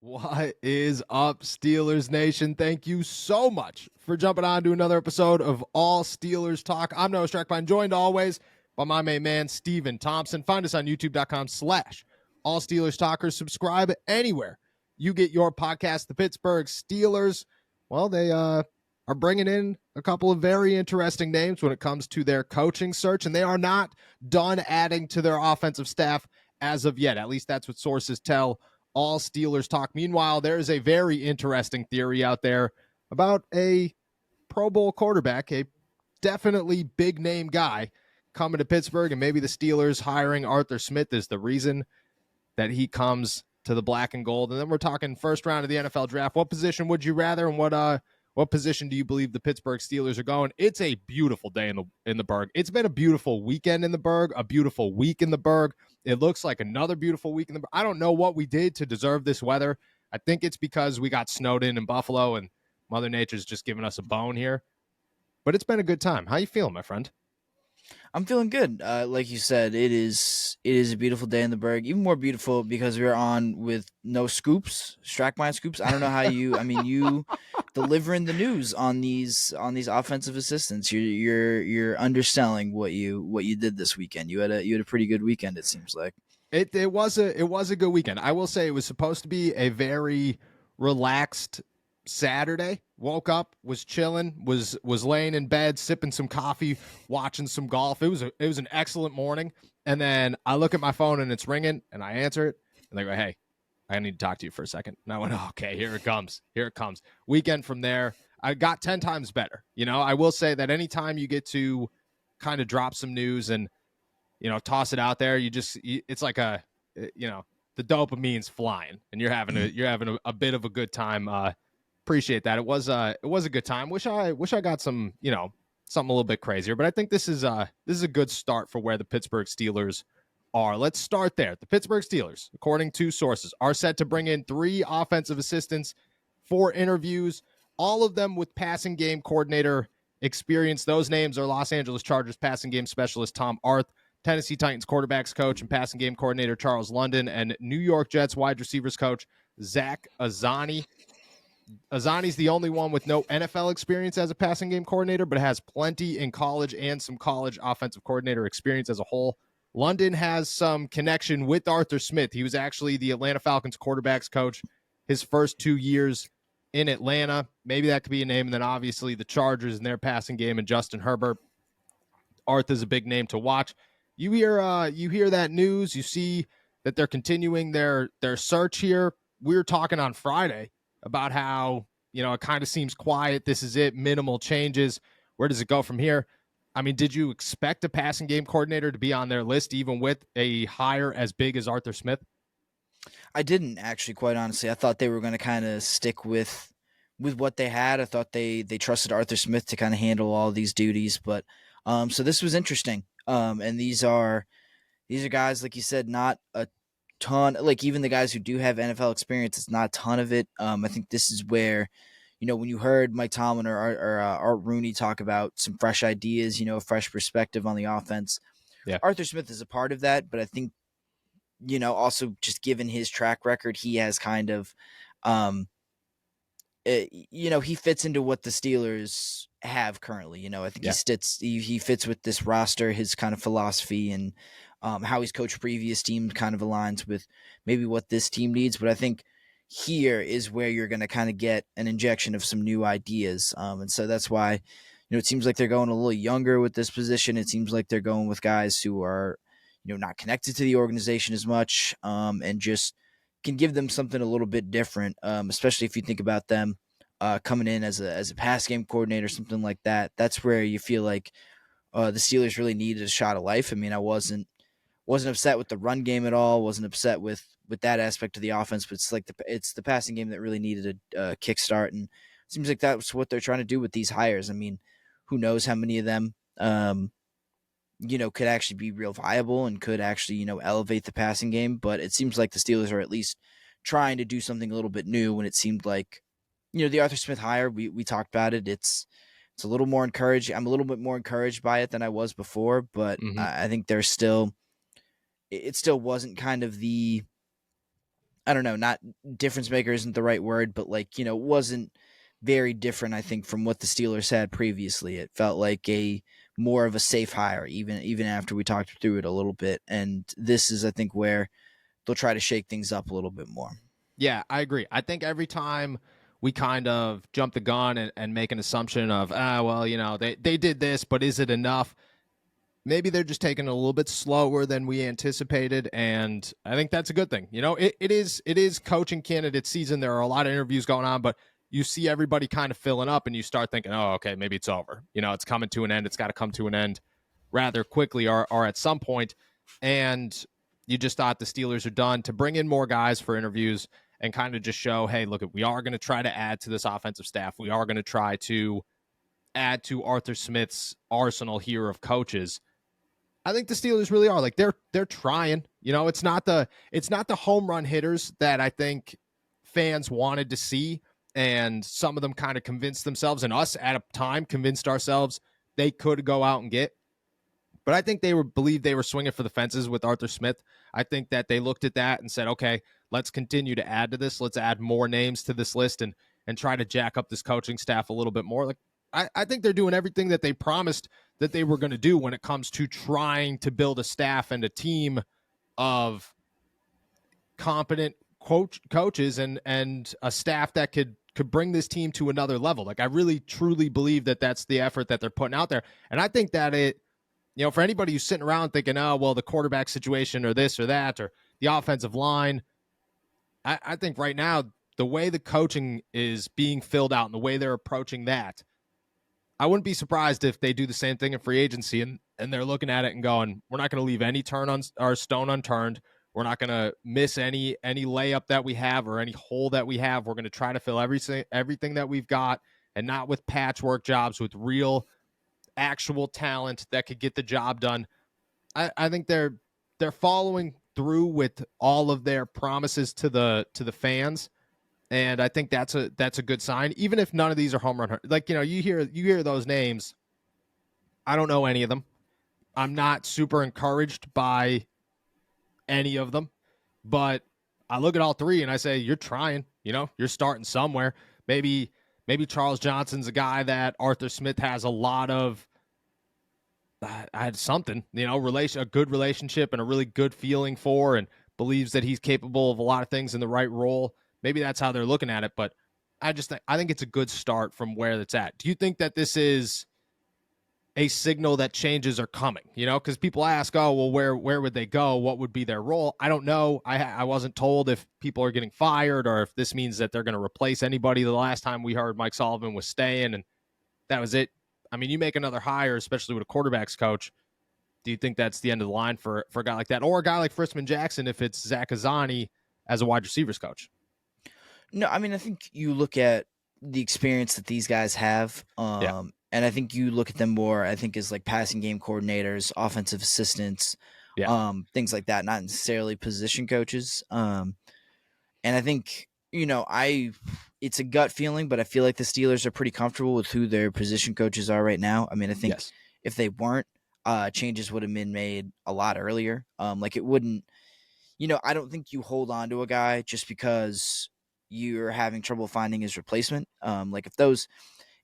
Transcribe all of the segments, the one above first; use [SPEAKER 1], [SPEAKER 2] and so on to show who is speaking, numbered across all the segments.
[SPEAKER 1] What is up, Steelers Nation? Thank you so much for jumping on to another episode of All Steelers Talk. I'm Noah Strackbine, joined always by my main man, Steven Thompson. Find us on youtube.com/All Steelers Talkers. Subscribe anywhere you get your podcast. The Pittsburgh Steelers, well, they are bringing in a couple of very interesting names when it comes to their coaching search, and they are not done adding to their offensive staff as of yet. At least that's what sources tell All Steelers Talk. Meanwhile, there is a very interesting theory out there about a Pro Bowl quarterback, a definitely big name guy coming to Pittsburgh, and maybe the Steelers hiring Arthur Smith is the reason that he comes to the black and gold. And then we're talking first round of the NFL draft. What position would you rather, and what position do you believe the Pittsburgh Steelers are going? It's a beautiful day in the Burgh. It's been a beautiful weekend in the Burgh, a beautiful week in the Burgh. It looks like another beautiful week in the Burgh. I don't know what we did to deserve this weather. I think it's because we got snowed in Buffalo and Mother Nature's just giving us a bone here. But it's been a good time. How you feeling, my friend?
[SPEAKER 2] I'm feeling good. Like you said, it is a beautiful day in the Berg. Even more beautiful because we're on with no scoops, Strackmine scoops. I don't know how you delivering the news on these offensive assistants. You're underselling what you did this weekend. You had a pretty good weekend, it seems like.
[SPEAKER 1] It was a good weekend. I will say it was supposed to be a very relaxed Saturday. Woke up, was chilling, was laying in bed, sipping some coffee, watching some golf. It was an excellent morning. And then I look at my phone and it's ringing, and I answer it, and they go, "Hey, I need to talk to you for a second." And I went, "Okay, here it comes. Here it comes." Weekend from there, I got 10 times better. I will say that anytime you get to kind of drop some news and toss it out there, it's like the dopamine's flying, and you're having a bit of a good time. Appreciate that. It was a good time. Wish I got some, something a little bit crazier, but I think this is a good start for where the Pittsburgh Steelers are. Let's start there. The Pittsburgh Steelers, according to sources, are set to bring in 3 offensive assistants for interviews, all of them with passing game coordinator experience. Those names are Los Angeles Chargers passing game specialist Tom Arth, Tennessee Titans quarterbacks coach and passing game coordinator Charles London, and New York Jets wide receivers coach Zach Azzanni. Azzani's the only one with no NFL experience as a passing game coordinator, but has plenty in college and some college offensive coordinator experience as a whole. London has some connection with Arthur Smith. He was actually the Atlanta Falcons quarterbacks coach his first 2 years in Atlanta. Maybe that could be a name. And then obviously the Chargers and their passing game and Justin Herbert. Arth is a big name to watch. You hear that news. You see that they're continuing their search here. We were talking on Friday about how, it kind of seems quiet. This is it. Minimal changes. Where does it go from here? I mean, did you expect a passing game coordinator to be on their list, even with a hire as big as Arthur Smith?
[SPEAKER 2] I didn't actually, quite honestly. I thought they were going to kind of stick with what they had. I thought they trusted Arthur Smith to kind of handle all these duties, but so this was interesting. And these are guys, like you said, not a ton, like even the guys who do have NFL experience, it's not a ton of it. I think this is where, when you heard Mike Tomlin or Art Rooney talk about some fresh ideas, a fresh perspective on the offense.
[SPEAKER 1] Yeah.
[SPEAKER 2] Arthur Smith is a part of that, but I think, also just given his track record, he has kind of, he fits into what the Steelers have currently. I think he fits with this roster, his kind of philosophy, and how he's coached previous teams kind of aligns with maybe what this team needs. But I think here is where you're going to kind of get an injection of some new ideas. And so that's why, it seems like they're going a little younger with this position. It seems like they're going with guys who are, not connected to the organization as much, and just can give them something a little bit different, especially if you think about them coming in as a pass game coordinator, something like that. That's where you feel like the Steelers really needed a shot of life. I mean, I wasn't upset with the run game at all. Wasn't upset with that aspect of the offense, but it's the passing game that really needed a kickstart, and it seems like that's what they're trying to do with these hires. I mean, who knows how many of them, could actually be real viable and could actually, elevate the passing game. But it seems like the Steelers are at least trying to do something a little bit new when it seemed like, the Arthur Smith hire, we talked about it. It's a little more encouraging. I'm a little bit more encouraged by it than I was before, but I think it still wasn't kind of the I don't know, not difference maker isn't the right word, but like, wasn't very different, I think, from what the Steelers had previously. It felt like a more of a safe hire, even after we talked through it a little bit. And this is, I think, where they'll try to shake things up a little bit more.
[SPEAKER 1] Yeah, I agree. I think every time we kind of jump the gun and make an assumption of, well, they did this, but is it enough? Maybe they're just taking it a little bit slower than we anticipated, and I think that's a good thing. It is coaching candidate season. There are a lot of interviews going on, but you see everybody kind of filling up, and you start thinking, oh, okay, maybe it's over. It's coming to an end. It's got to come to an end rather quickly or at some point. And you just thought the Steelers are done to bring in more guys for interviews and kind of just show, hey, look, we are going to try to add to this offensive staff. We are going to try to add to Arthur Smith's arsenal here of coaches. I think the Steelers really are like they're trying. It's not the home run hitters that I think fans wanted to see, and some of them kind of convinced themselves, and us at a time convinced ourselves they could go out and get. But I think believed they were swinging for the fences with Arthur Smith. I think that they looked at that and said, okay, let's continue to add to this. Let's add more names to this list and try to jack up this coaching staff a little bit more. Like I think they're doing everything that they promised that they were going to do when it comes to trying to build a staff and a team of competent coaches and a staff that could bring this team to another level. Like I really truly believe that that's the effort that they're putting out there. And I think that for anybody who's sitting around thinking, oh, well, the quarterback situation or this or that or the offensive line, I think right now the way the coaching is being filled out and the way they're approaching that, I wouldn't be surprised if they do the same thing in free agency and they're looking at it and going, we're not going to leave any stone unturned. We're not going to miss any layup that we have or any hole that we have. We're going to try to fill everything that we've got, and not with patchwork jobs, with real actual talent that could get the job done. I think they're following through with all of their promises to the fans. And I think that's a good sign, even if none of these are home run. Like, you hear those names. I don't know any of them. I'm not super encouraged by any of them, but I look at all three and I say, you're trying, you're starting somewhere. Maybe Charles Johnson's a guy that Arthur Smith has a lot of, I had something, a good relationship and a really good feeling for, and believes that he's capable of a lot of things in the right role. Maybe that's how they're looking at it, but I think it's a good start from where it's at. Do you think that this is a signal that changes are coming? Because people ask, oh, well, where would they go? What would be their role? I don't know. I wasn't told if people are getting fired or if this means that they're going to replace anybody. The last time we heard Mike Sullivan was staying, and that was it. I mean, you make another hire, especially with a quarterback's coach. Do you think that's the end of the line for a guy like that, or a guy like Frisman Jackson if it's Zach Azzani as a wide receivers coach?
[SPEAKER 2] No, I mean, I think you look at the experience that these guys have, and I think you look at them more, I think, as like passing game coordinators, offensive assistants, things like that, not necessarily position coaches. And I think, it's a gut feeling, but I feel like the Steelers are pretty comfortable with who their position coaches are right now. I mean, I think if they weren't, changes would have been made a lot earlier. Like it wouldn't, I don't think you hold on to a guy just because you're having trouble finding his replacement. Like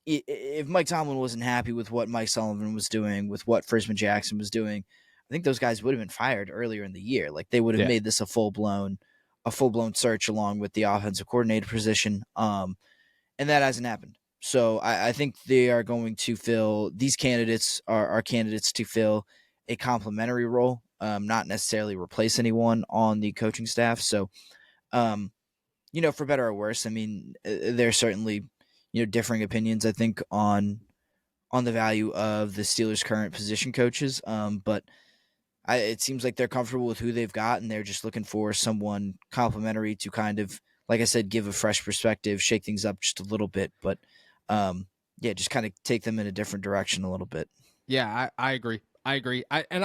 [SPEAKER 2] if Mike Tomlin wasn't happy with what Mike Sullivan was doing, with what Frisman Jackson was doing, I think those guys would have been fired earlier in the year. Like they would have made this a full blown search along with the offensive coordinator position. And that hasn't happened. So I think they are going to fill, these candidates are candidates to fill a complementary role, not necessarily replace anyone on the coaching staff. So, for better or worse, I mean, there's certainly, differing opinions, I think, on the value of the Steelers' current position coaches. But it seems like they're comfortable with who they've got, and they're just looking for someone complimentary to kind of, like I said, give a fresh perspective, shake things up just a little bit. But, just kind of take them in a different direction a little bit.
[SPEAKER 1] Yeah, I agree. I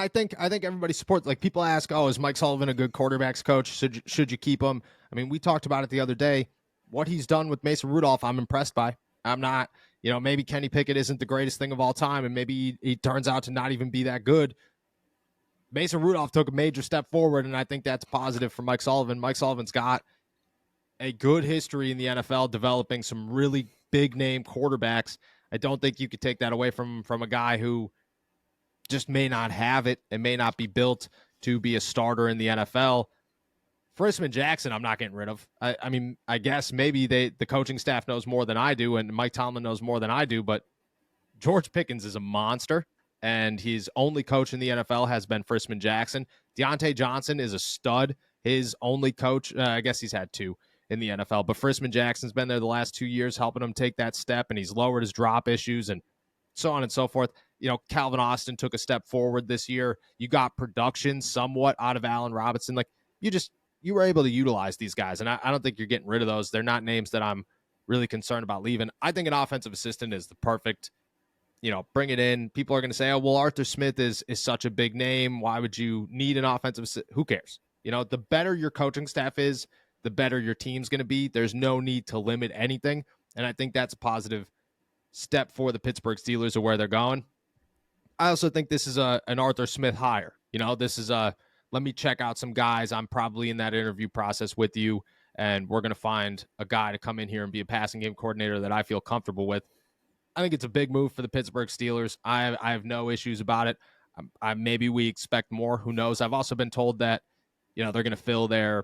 [SPEAKER 1] think everybody supports. Like people ask, oh, is Mike Sullivan a good quarterbacks coach? Should you keep him? I mean, we talked about it the other day. What he's done with Mason Rudolph, I'm impressed by. I'm not, maybe Kenny Pickett isn't the greatest thing of all time, and maybe he turns out to not even be that good. Mason Rudolph took a major step forward, and I think that's positive for Mike Sullivan. Mike Sullivan's got a good history in the NFL developing some really big name quarterbacks. I don't think you could take that away from a guy who just may not have it and may not be built to be a starter in the NFL. Frisman Jackson, I'm not getting rid of. I mean, I guess maybe the coaching staff knows more than I do, and Mike Tomlin knows more than I do, but George Pickens is a monster, and his only coach in the NFL has been Frisman Jackson. Deontay Johnson is a stud. His only coach, I guess he's had two in the NFL, but Frisman Jackson's been there the last 2 years helping him take that step, and he's lowered his drop issues and so on and so forth. You know, Calvin Austin took a step forward this year. You got production somewhat out of Allen Robinson. Like, you were able to utilize these guys, and I don't think you're getting rid of those. They're not names that I'm really concerned about leaving. I think an offensive assistant is the perfect, bring it in. People are going to say, oh, well, Arthur Smith is such a big name. Why would you need an offensive assistant? Who cares? The better your coaching staff is, the better your team's going to be. There's no need to limit anything, and I think that's a positive step for the Pittsburgh Steelers of where they're going. I also think this is an Arthur Smith hire. This is let me check out some guys. I'm probably in that interview process with you, and we're going to find a guy to come in here and be a passing game coordinator that I feel comfortable with. I think it's a big move for the Pittsburgh Steelers. I have no issues about it. Maybe we expect more. Who knows? I've also been told that, they're going to fill their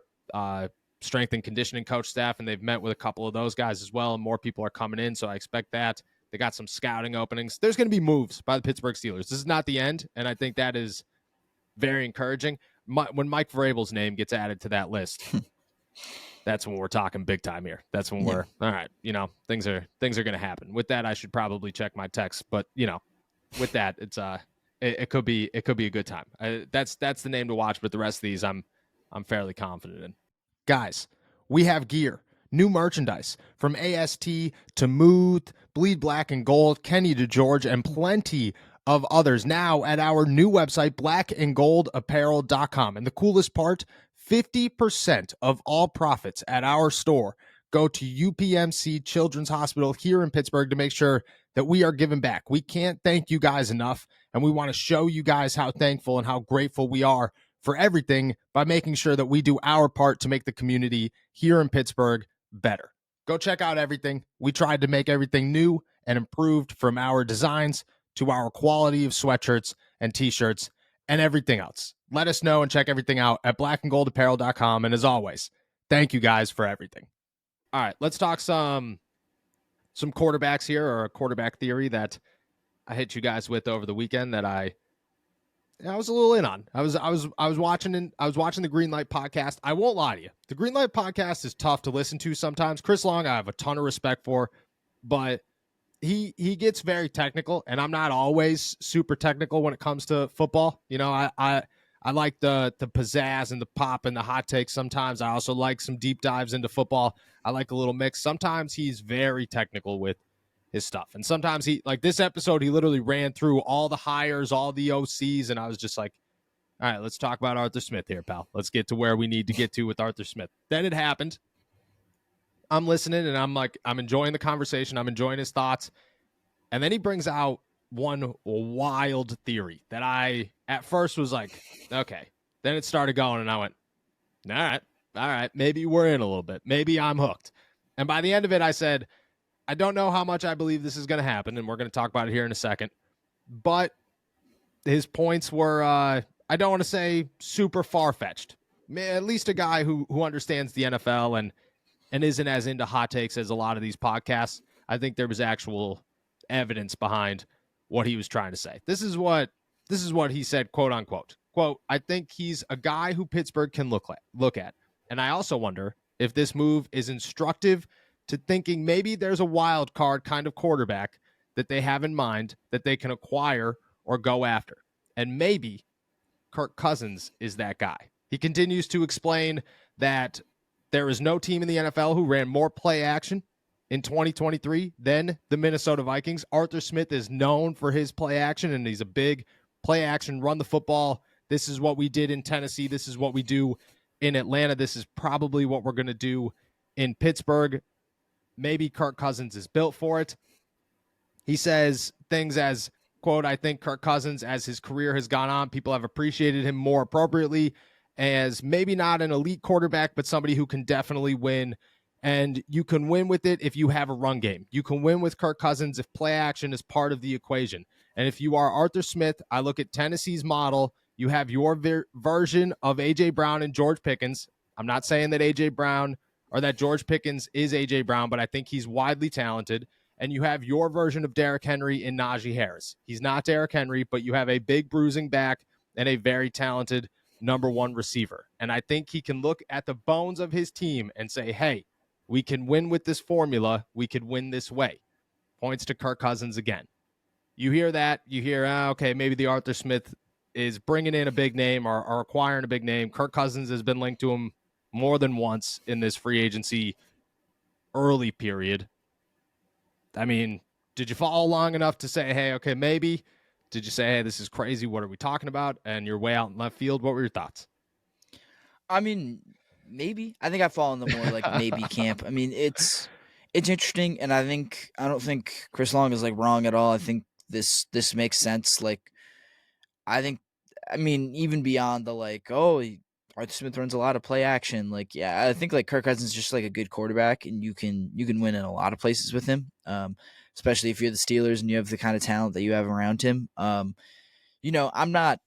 [SPEAKER 1] strength and conditioning coach staff, and they've met with a couple of those guys as well, and more people are coming in, so I expect that. They got some scouting openings. There's going to be moves by the Pittsburgh Steelers. This is not the end, and I think that is very encouraging. When Mike Vrabel's name gets added to that list, that's when we're talking big time here. That's when we're all right. Things are going to happen. With that, I should probably check my text, but with that, it's it could be a good time. That's the name to watch. But the rest of these, I'm fairly confident in. Guys, we have gear. New merchandise from AST to Muth, Bleed Black and Gold, Kenny to George, and plenty of others now at our new website, blackandgoldapparel.com. And the coolest part, 50% of all profits at our store go to UPMC Children's Hospital here in Pittsburgh to make sure that we are giving back. We can't thank you guys enough, and we want to show you guys how thankful and how grateful we are for everything by making sure that we do our part to make the community here in Pittsburgh better. Go check out everything. We tried to make everything new and improved, from our designs to our quality of sweatshirts and t-shirts and everything else. Let us know and check everything out at blackandgoldapparel.com. And as always, thank you guys for everything. All right, let's talk some quarterbacks here, or a quarterback theory that I hit you guys with over the weekend that I was a little in on. I was watching the Green Light podcast. I won't lie to you. The Green Light podcast is tough to listen to sometimes. Chris Long, I have a ton of respect for, but he gets very technical, and I'm not always super technical when it comes to football. I like the pizzazz and the pop and the hot takes sometimes. I also like some deep dives into football. I like a little mix. Sometimes he's very technical with his stuff. And sometimes like this episode, he literally ran through all the hires, all the OCs, and I was just like, all right, let's talk about Arthur Smith here, pal. Let's get to where we need to get to with Arthur Smith. Then it happened. I'm listening, and I'm enjoying the conversation. I'm enjoying his thoughts. And then he brings out one wild theory that I at first was like, okay. Then it started going, and I went, all right, maybe we're in a little bit. Maybe I'm hooked. And by the end of it, I said, I don't know how much I believe this is going to happen, and we're going to talk about it here in a second. But his points were, I don't want to say super far-fetched. At least a guy who understands the NFL and isn't as into hot takes as a lot of these podcasts. I think there was actual evidence behind what he was trying to say. This is what he said, quote unquote. Quote, I think he's a guy who Pittsburgh can look at. And I also wonder if this move is instructive to thinking maybe there's a wild card kind of quarterback that they have in mind that they can acquire or go after. And maybe Kirk Cousins is that guy. He continues to explain that there is no team in the NFL who ran more play action in 2023 than the Minnesota Vikings. Arthur Smith is known for his play action, and he's a big play action, run the football. This is what we did in Tennessee. This is what we do in Atlanta. This is probably what we're going to do in Pittsburgh. Maybe Kirk Cousins is built for it. He says things as, quote, I think Kirk Cousins, as his career has gone on, people have appreciated him more appropriately as maybe not an elite quarterback, but somebody who can definitely win And you can win with it if you have a run game. You can win with Kirk Cousins if play action is part of the equation. And if you are Arthur Smith, I look at Tennessee's model. You have your version of A.J. Brown and George Pickens. I'm not saying that A.J. Brown or that George Pickens is A.J. Brown, but I think he's widely talented. And you have your version of Derrick Henry in Najee Harris. He's not Derrick Henry, but you have a big bruising back and a very talented number one receiver. And I think he can look at the bones of his team and say, hey, we can win with this formula. We could win this way. Points to Kirk Cousins again. You hear that. You hear, okay, maybe the Arthur Smith is bringing in a big name or acquiring a big name. Kirk Cousins has been linked to him more than once in this free agency early period. I mean, did you follow long enough to say, hey, okay, maybe? Did you say, hey, this is crazy. What are we talking about? And you're way out in left field. What were your thoughts?
[SPEAKER 2] I mean, maybe. I think I fall in the more like maybe camp. I mean, it's interesting, and I don't think Chris Long is like wrong at all. I think this makes sense. Like, I mean, even beyond the like, Arthur Smith runs a lot of play action. Like, yeah, I think like Kirk Cousins is just like a good quarterback, and you can win in a lot of places with him. Especially if you're the Steelers and you have the kind of talent that you have around him. I'm not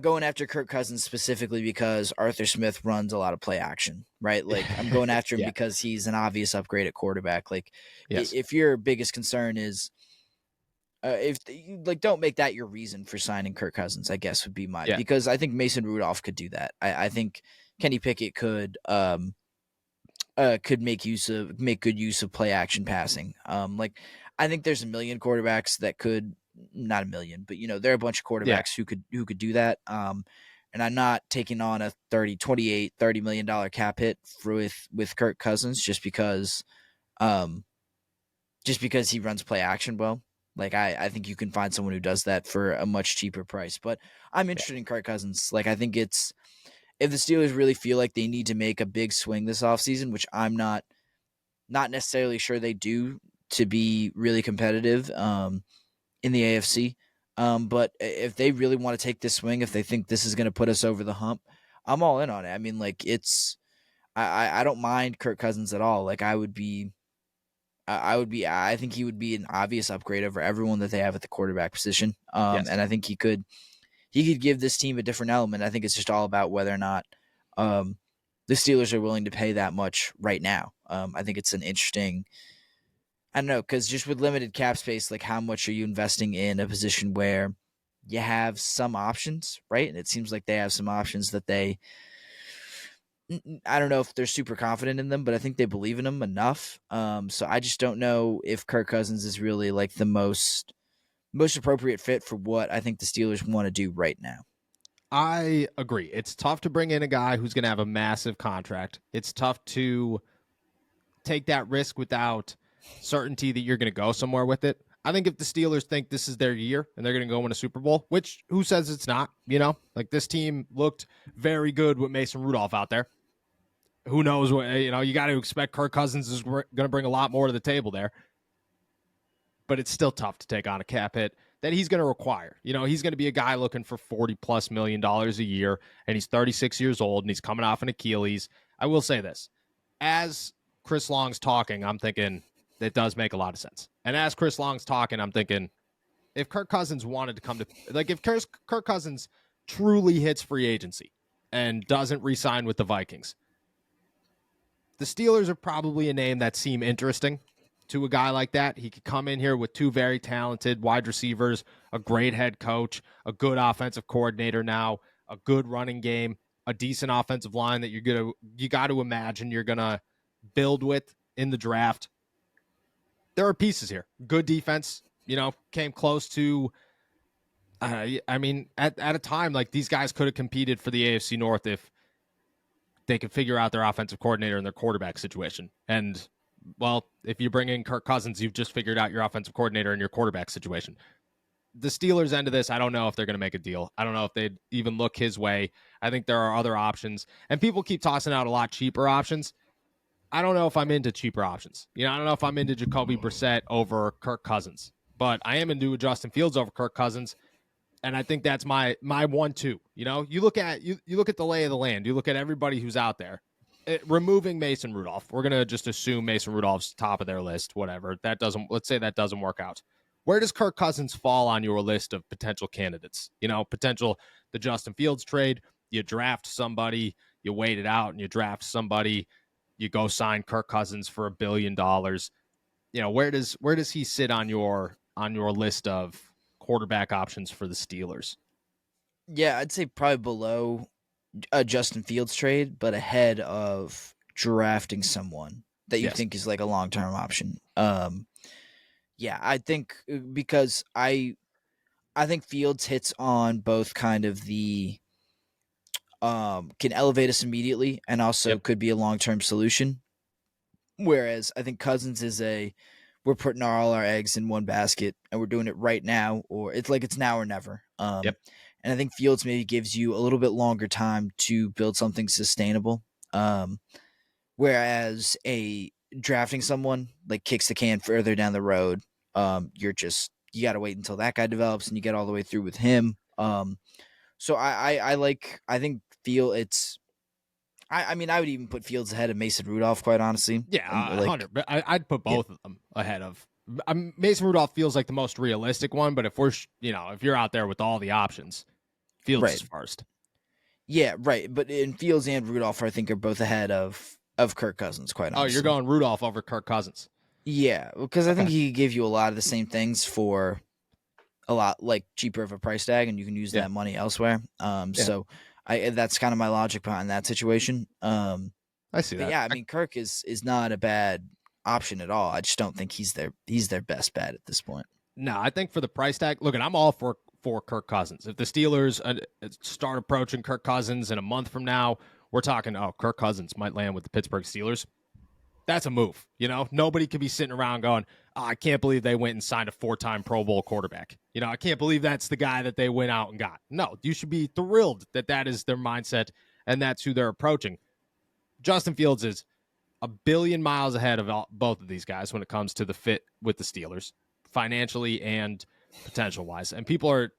[SPEAKER 2] going after Kirk Cousins specifically because Arthur Smith runs a lot of play action, right? Like, I'm going after him because he's an obvious upgrade at quarterback. Like, if your biggest concern is, don't make that your reason for signing Kirk Cousins, I guess would be mine. Because I think Mason Rudolph could do that. I think Kenny Pickett could make good use of play action passing. I think there's a million quarterbacks that could. Not a million, but there are a bunch of quarterbacks who could do that. And I'm not taking on a $30 million cap hit with Kirk Cousins just because he runs play action well. Like, I think you can find someone who does that for a much cheaper price. But I'm interested in Kirk Cousins. Like, I think if the Steelers really feel like they need to make a big swing this offseason, which I'm not necessarily sure they do to be really competitive, in the AFC. But if they really want to take this swing, if they think this is going to put us over the hump, I'm all in on it. I mean, like, I don't mind Kirk Cousins at all. Like, I think he would be an obvious upgrade over everyone that they have at the quarterback position. And I think he could give this team a different element. I think it's just all about whether or not, the Steelers are willing to pay that much right now. I think it's an interesting, I don't know, because just with limited cap space, like, how much are you investing in a position where you have some options, right? And it seems like they have some options that I don't know if they're super confident in them, but I think they believe in them enough. So I just don't know if Kirk Cousins is really like the most appropriate fit for what I think the Steelers want to do right now.
[SPEAKER 1] I agree. It's tough to bring in a guy who's going to have a massive contract. It's tough to take that risk without certainty that you're going to go somewhere with it. I think if the Steelers think this is their year and they're going to go win a Super Bowl, which who says it's not, like, this team looked very good with Mason Rudolph out there. Who knows what, you got to expect Kirk Cousins is going to bring a lot more to the table there, but it's still tough to take on a cap hit that he's going to require. He's going to be a guy looking for $40+ million a year, and he's 36 years old and he's coming off an Achilles. I will say this, as Chris Long's talking, I'm thinking, that does make a lot of sense. And as Chris Long's talking, I'm thinking, if Kirk Cousins wanted to come to, like, if Kirk Cousins truly hits free agency and doesn't re-sign with the Vikings, the Steelers are probably a name that seem interesting to a guy like that. He could come in here with two very talented wide receivers, a great head coach, a good offensive coordinator now, a good running game, a decent offensive line that you got to imagine you're going to build with in the draft. There are pieces here. Good defense, came close to, at a time, like, these guys could have competed for the AFC North if they could figure out their offensive coordinator and their quarterback situation. And, well, if you bring in Kirk Cousins, you've just figured out your offensive coordinator and your quarterback situation. The Steelers' end of this, I don't know if they're going to make a deal. I don't know if they'd even look his way. I think there are other options. And people keep tossing out a lot cheaper options. I don't know if I'm into cheaper options. I don't know if I'm into Jacoby Brissett over Kirk Cousins, but I am into Justin Fields over Kirk Cousins, and I think that's my 1-2. You look at the lay of the land. You look at everybody who's out there. removing Mason Rudolph, we're gonna just assume Mason Rudolph's top of their list. Whatever let's say that doesn't work out. Where does Kirk Cousins fall on your list of potential candidates? Potential the Justin Fields trade. You draft somebody, you wait it out, and you draft somebody. You go sign Kirk Cousins for $1 billion. Where does he sit on your list of quarterback options for the Steelers?
[SPEAKER 2] Yeah, I'd say probably below a Justin Fields trade, but ahead of drafting someone that you think is like a long-term option. Yeah, I think because I think Fields hits on both kind of the can elevate us immediately and also could be a long-term solution. Whereas I think Cousins is we're putting all our eggs in one basket and we're doing it right now, or it's like it's now or never. And I think Fields maybe gives you a little bit longer time to build something sustainable. Whereas a drafting someone like kicks the can further down the road. You got to wait until that guy develops and you get all the way through with him. So I think I mean, I would even put Fields ahead of Mason Rudolph, quite honestly.
[SPEAKER 1] Yeah, 100. But I'd put both of them ahead of. Mason Rudolph feels like the most realistic one, but if if you're out there with all the options, Fields is first.
[SPEAKER 2] Yeah, right. But in Fields and Rudolph, I think are both ahead of Kirk Cousins, quite honestly.
[SPEAKER 1] Oh, you're going Rudolph over Kirk Cousins.
[SPEAKER 2] Yeah, because I think he could give you a lot of the same things for a lot like cheaper of a price tag, and you can use that money elsewhere. So that's kind of my logic behind that situation.
[SPEAKER 1] I see that.
[SPEAKER 2] Yeah, I mean, Kirk is not a bad option at all. I just don't think he's their best bet at this point.
[SPEAKER 1] No, I think for the price tag, look, I'm all for Kirk Cousins. If the Steelers start approaching Kirk Cousins in a month from now, we're talking, Kirk Cousins might land with the Pittsburgh Steelers. That's a move. Nobody could be sitting around going, I can't believe they went and signed a 4-time Pro Bowl quarterback. I can't believe that's the guy that they went out and got. No, you should be thrilled that is their mindset and that's who they're approaching. Justin Fields is a billion miles ahead of both of these guys when it comes to the fit with the Steelers, financially and potential-wise. And people are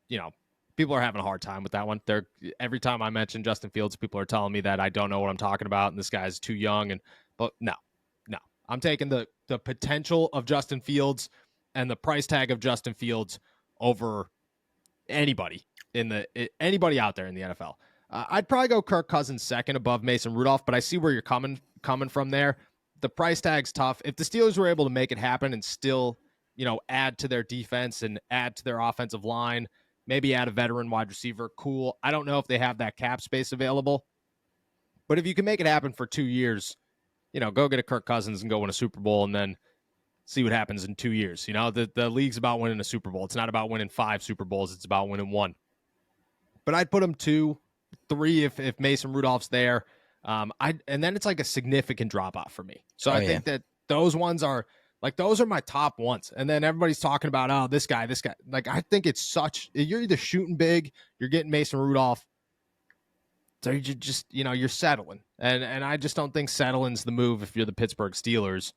[SPEAKER 1] having a hard time with that one. Every time I mention Justin Fields, people are telling me that I don't know what I'm talking about and this guy's too young. But no. I'm taking the potential of Justin Fields and the price tag of Justin Fields over anybody out there in the NFL. I'd probably go Kirk Cousins second above Mason Rudolph, but I see where you're coming from there. The price tag's tough. If the Steelers were able to make it happen and still, add to their defense and add to their offensive line, maybe add a veteran wide receiver, cool. I don't know if they have that cap space available, but if you can make it happen for 2 years, go get a Kirk Cousins and go win a Super Bowl and then see what happens in 2 years. The league's about winning a Super Bowl. It's not about winning 5 Super Bowls. It's about winning 1. But I'd put him 2, 3 if Mason Rudolph's there. And then it's like a significant drop off for me. So I think that those ones are those are my top ones. And then everybody's talking about, this guy. Like, I think it's you're either shooting big, you're getting Mason Rudolph. So you just, you're settling. And I just don't think settling's the move if you're the Pittsburgh Steelers.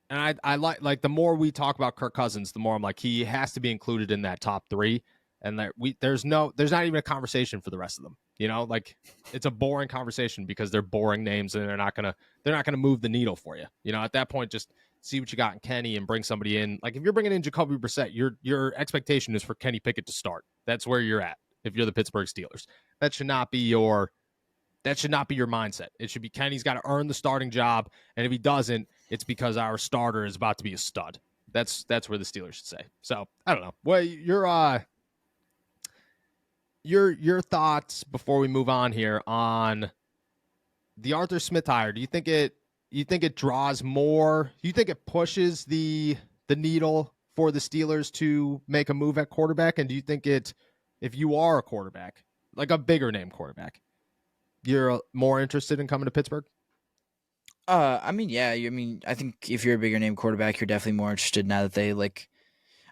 [SPEAKER 1] And I like the more we talk about Kirk Cousins, the more I'm like, he has to be included in that top 3. And there's not even a conversation for the rest of them. It's a boring conversation because they're boring names and they're not gonna move the needle for you. At that point, just see what you got in Kenny and bring somebody in. Like if you're bringing in Jacoby Brissett, your expectation is for Kenny Pickett to start. That's where you're at if you're the Pittsburgh Steelers. That should not be your mindset. It should be Kenny's got to earn the starting job, and if he doesn't, it's because our starter is about to be a stud. That's where the Steelers should say. So I don't know. Well, your thoughts before we move on here on the Arthur Smith hire. Do you think it draws more? Do you think it pushes the needle for the Steelers to make a move at quarterback? And do you think if you are a quarterback, like a bigger name quarterback, you're more interested in coming to Pittsburgh?
[SPEAKER 2] I mean, yeah. I think if you're a bigger name quarterback, you're definitely more interested now that they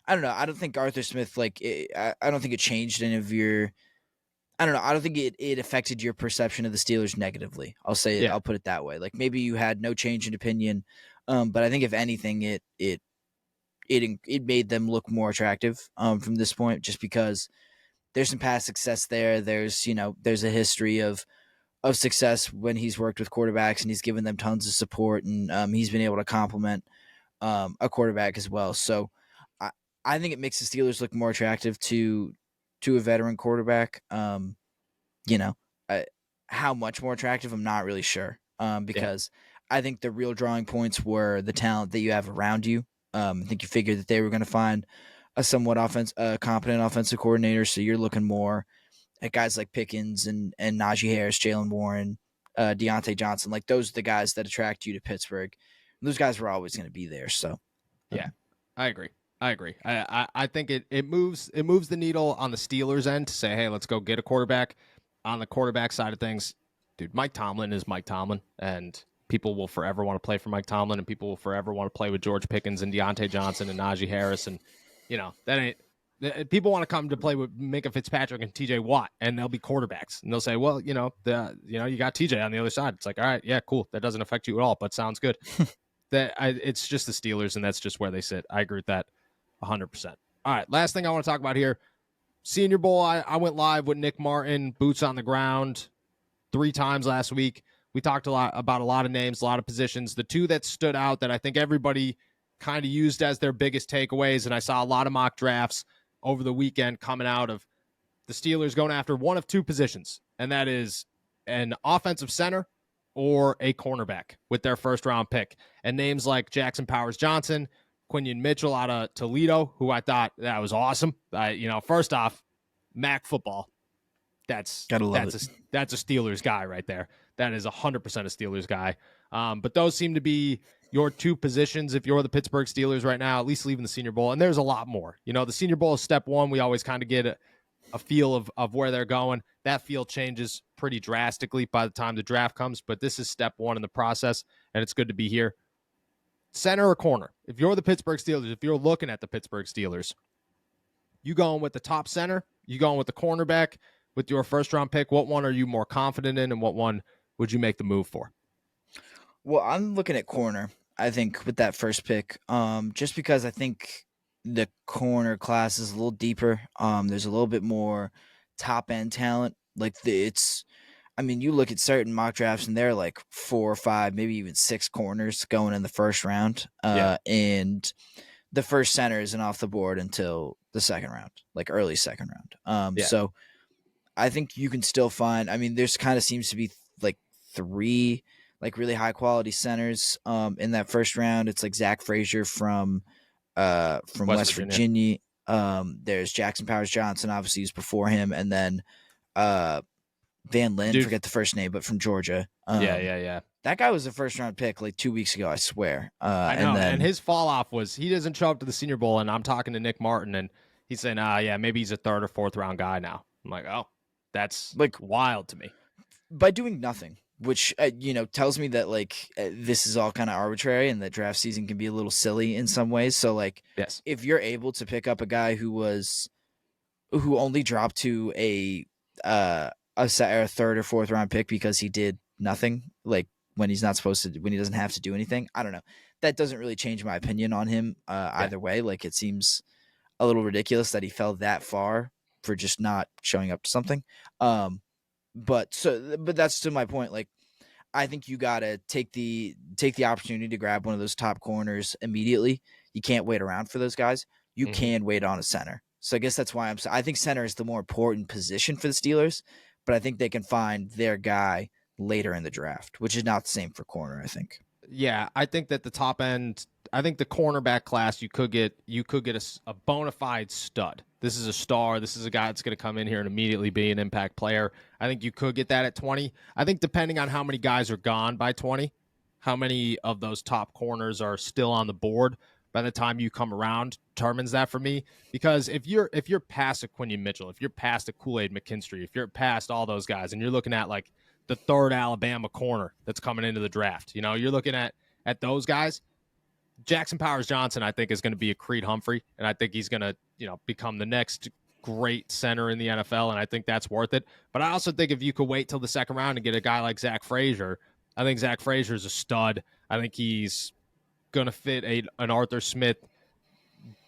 [SPEAKER 2] I don't know. I don't think Arthur Smith I don't think it changed any of your. I don't know. I don't think it affected your perception of the Steelers negatively. I'll say it. I'll put it that way. Like maybe you had no change in opinion, but I think if anything, it made them look more attractive from this point, just because there's some past success there. There's a history of of success when he's worked with quarterbacks and he's given them tons of support, and he's been able to complement a quarterback as well. So I, I think it makes the Steelers look more attractive to a veteran quarterback. You know, how much more attractive, I'm not really sure.
[SPEAKER 1] Yeah.
[SPEAKER 2] Because I think the real drawing points were the talent that you have around you. I think you figured that they were going to find a somewhat competent offensive coordinator. So you're looking more at guys like Pickens and Najee Harris, Jalen Warren, Deontay Johnson. Like those are the guys that attract you to Pittsburgh. And those guys were always going to be there. So
[SPEAKER 1] Yeah, I agree. I think it moves the needle on the Steelers' end to say, hey, let's go get a quarterback. On the quarterback side of things, dude, Mike Tomlin is Mike Tomlin, and people will forever want to play for Mike Tomlin, and people will forever want to play with George Pickens and Deontay Johnson and Najee Harris, and that ain't. People want to come to play with Minka Fitzpatrick and T.J. Watt, and they'll be quarterbacks, and they'll say, well, you got T.J. on the other side. It's like, all right, yeah, cool, that doesn't affect you at all, but sounds good. It's just the Steelers, and that's just where they sit. I agree with that 100%. All right, last thing I want to talk about here. Senior Bowl, I went live with Nick Martin, boots on the ground, 3 times last week. We talked about a lot of names, a lot of positions. The 2 that stood out that I think everybody kind of used as their biggest takeaways, and I saw a lot of mock drafts over the weekend coming out of the Steelers going after one of 2 positions, and that is an offensive center or a cornerback with their first-round pick. And names like Jackson Powers-Johnson, Quinion Mitchell out of Toledo, who I thought that was awesome. First off, Mac football. That's a Steelers guy right there. That is 100% a Steelers guy. But those seem to be your 2 positions if you're the Pittsburgh Steelers right now, at least leaving the Senior Bowl. And there's a lot more. The Senior Bowl is step 1. We always kind of get a feel of where they're going. That field changes pretty drastically by the time the draft comes, but this is step 1 in the process, and it's good to be here. Center or corner? If you're the Pittsburgh Steelers, if you're looking at the Pittsburgh Steelers, you going with the top center? You going with the cornerback with your first-round pick? What one are you more confident in, and what one would you make the move for?
[SPEAKER 2] Well, I'm looking at corner, I think, with that first pick, just because I think the corner class is a little deeper. There's a little bit more top-end talent. You look at certain mock drafts and they're like 4 or 5, maybe even 6 corners going in the first round. And the first center isn't off the board until the second round, like early second round. So I think you can still find, there's kind of seems to be like 3 like really high quality centers in that first round. It's like Zach Frazier from West Virginia. There's Jackson Powers-Johnson, obviously who's before him, and then Van Lynn, forget the first name, but from Georgia.
[SPEAKER 1] Yeah.
[SPEAKER 2] That guy was a first round pick like 2 weeks ago, I swear.
[SPEAKER 1] I know, and his fall off was he doesn't show up to the Senior Bowl, and I'm talking to Nick Martin, and he's saying, maybe he's a 3rd or 4th round guy now. I'm like, oh, that's like wild to me.
[SPEAKER 2] By doing nothing, which tells me that this is all kind of arbitrary, and that draft season can be a little silly in some ways. So
[SPEAKER 1] yes,
[SPEAKER 2] if you're able to pick up a guy who only dropped to a 3rd or 4th round pick because he did nothing, like when he's not supposed to, when he doesn't have to do anything, I don't know. That doesn't really change my opinion on him either way. Like it seems a little ridiculous that he fell that far for just not showing up to something. But that's to my point. Like, I think you gotta take the opportunity to grab one of those top corners immediately. You can't wait around for those guys. You can wait on a center. So I guess that's why I think center is the more important position for the Steelers, but I think they can find their guy later in the draft, which is not the same for corner, I think.
[SPEAKER 1] Yeah, I think that the top end, I think the cornerback class, you could get a bona fide stud. This is a star. This is a guy that's going to come in here and immediately be an impact player. I think you could get that at 20. I think depending on how many guys are gone by 20, how many of those top corners are still on the board by the time you come around determines that for me. Because if you're past a Quinion Mitchell, if you're past a Kool-Aid McKinstry, if you're past all those guys, and you're looking at like the 3rd Alabama corner that's coming into the draft, you're looking at those guys. Jackson Powers-Johnson, I think, is going to be a Creed Humphrey, and I think he's going to, become the next great center in the NFL, and I think that's worth it. But I also think if you could wait till the second round and get a guy like Zach Frazier, I think Zach Frazier is a stud. I think he's going to fit an Arthur Smith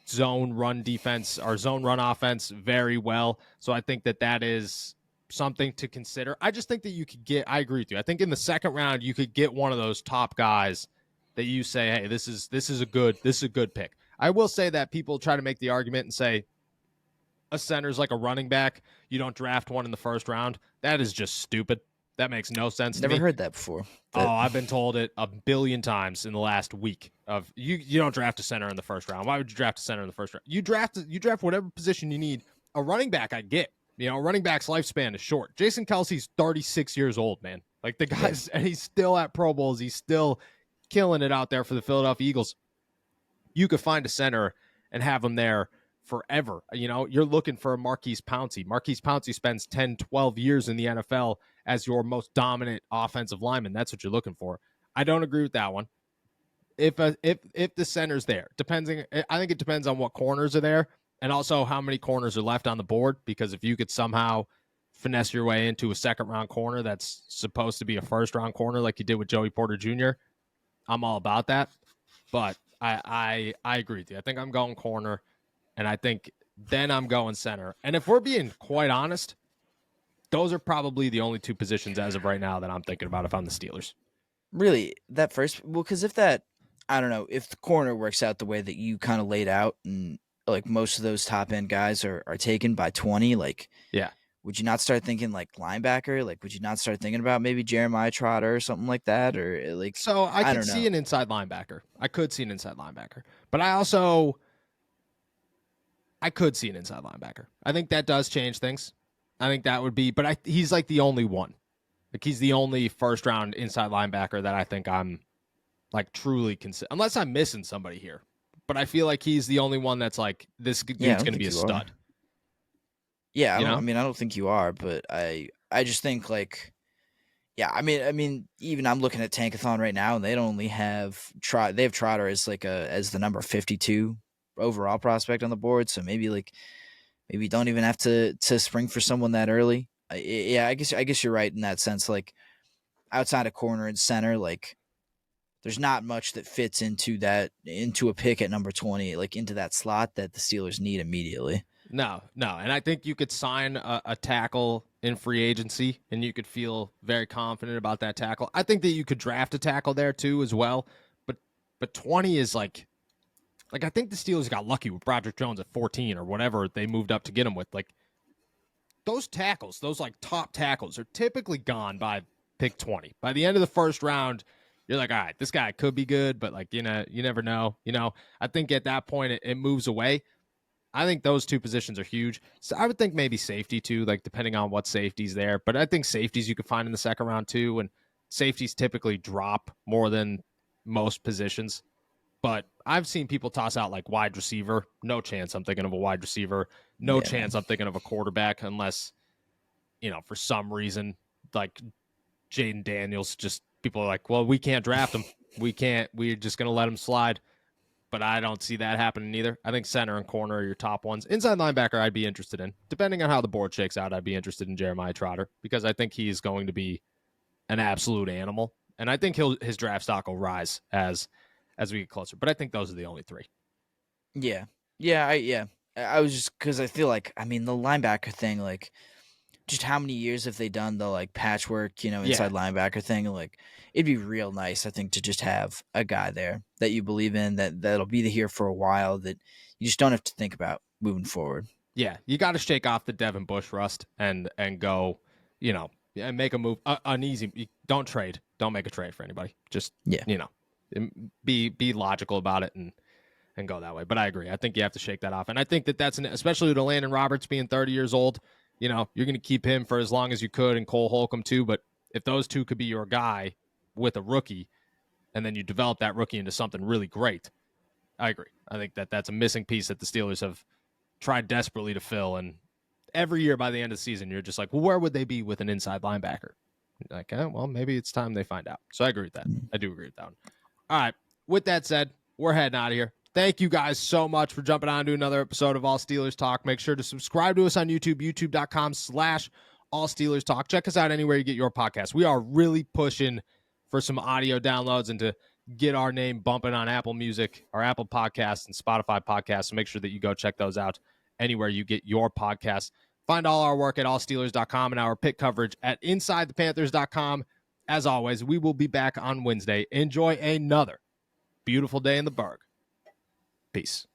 [SPEAKER 1] zone run defense or zone run offense very well. So I think that is something to consider. I just think that you could get, I agree with you. I think in the second round, you could get one of those top guys that you say, hey, this is a good pick. I will say that people try to make the argument and say a center's like a running back. You don't draft one in the first round. That is just stupid. That makes no sense to me.
[SPEAKER 2] Never heard that before.
[SPEAKER 1] Oh, I've been told it a billion times in the last week. Of you don't draft a center in the first round. Why would you draft a center in the first round? You draft whatever position you need. A running back, I get. A running back's lifespan is short. Jason Kelsey's 36 years old, man. Like the guy's, and he's still at Pro Bowls. He's still killing it out there for the Philadelphia Eagles. You could find a center and have him there forever. You're looking for a Marquise Pouncey. Marquise Pouncey spends 10, 12 years in the NFL as your most dominant offensive lineman. That's what you're looking for. I don't agree with that one. If the center's there, I think it depends on what corners are there and also how many corners are left on the board, because if you could somehow finesse your way into a second-round corner that's supposed to be a first-round corner like you did with Joey Porter Jr., I'm all about that. But I agree with you. I think I'm going corner, and I think then I'm going center. And if we're being quite honest, those are probably the only two positions as of right now that I'm thinking about if I'm the Steelers.
[SPEAKER 2] Really, that first, well, because if the corner works out the way that you kind of laid out, and like most of those top end guys are taken by 20, like,
[SPEAKER 1] yeah,
[SPEAKER 2] would you not start thinking like linebacker? Like, would you not start thinking about maybe Jeremiah Trotter or something like that? Or like,
[SPEAKER 1] so I could see an inside linebacker. I could see an inside linebacker, but I could see an inside linebacker. I think that does change things. I think that would be, but he's like the only one. Like he's the only first round inside linebacker that I think I'm like truly unless I'm missing somebody here. But I feel like he's the only one that's like, this dude's going to be a stud.
[SPEAKER 2] Yeah, I don't think you are, but I just think like, yeah, I mean, even I'm looking at Tankathon right now, and they don't only have they have Trotter as as the number 52 overall prospect on the board. So maybe you don't even have to spring for someone that early. I guess you're right in that sense. Like outside of corner and center, like there's not much that fits into a pick at number 20, like into that slot that the Steelers need immediately.
[SPEAKER 1] No. And I think you could sign a tackle in free agency and you could feel very confident about that tackle. I think that you could draft a tackle there too as well. But 20 is like I think the Steelers got lucky with Broderick Jones at 14 or whatever they moved up to get him with. Like those tackles, those like top tackles are typically gone by pick 20. By the end of the first round, you're like, all right, this guy could be good, but like, you never know. I think at that point it moves away. I think those two positions are huge. So I would think maybe safety too, like depending on what safety's there. But I think safeties you could find in the second round too. And safeties typically drop more than most positions. But I've seen people toss out like wide receiver. No chance I'm thinking of a wide receiver. No chance I'm thinking of a quarterback unless, for some reason, like Jaden Daniels, just people are like, well, we can't draft him. We're just going to let him slide. But I don't see that happening either. I think center and corner are your top ones. Inside linebacker, I'd be interested in. Depending on how the board shakes out, I'd be interested in Jeremiah Trotter because I think he's going to be an absolute animal. And I think his draft stock will rise as we get closer. But I think those are the only three.
[SPEAKER 2] Yeah. I was just because I feel like, the linebacker thing, like, just how many years have they done the like patchwork, inside linebacker thing? Like, it'd be real nice, I think, to just have a guy there that you believe in, that'll be here for a while, that you just don't have to think about moving forward.
[SPEAKER 1] Yeah, you got to shake off the Devin Bush rust and go, and make a move. An easy. Don't trade. Don't make a trade for anybody. Just be logical about it and go that way. But I agree. I think you have to shake that off, and I think that's especially with Landon Roberts being 30 years old. You're going to keep him for as long as you could, and Cole Holcomb too. But if those two could be your guy with a rookie, and then you develop that rookie into something really great, I agree. I think that's a missing piece that the Steelers have tried desperately to fill. And every year by the end of the season, you're just like, well, where would they be with an inside linebacker? You're like, well, maybe it's time they find out. So I agree with that. I do agree with that one. All right. With that said, we're heading out of here. Thank you guys so much for jumping on to another episode of All Steelers Talk. Make sure to subscribe to us on YouTube, youtube.com/All Steelers Talk. Check us out anywhere you get your podcast. We are really pushing for some audio downloads and to get our name bumping on Apple Music, our Apple Podcasts, and Spotify podcasts. So make sure that you go check those out anywhere you get your podcasts. Find all our work at allsteelers.com and our pick coverage at insidethepanthers.com. As always, we will be back on Wednesday. Enjoy another beautiful day in the Berg. Peace.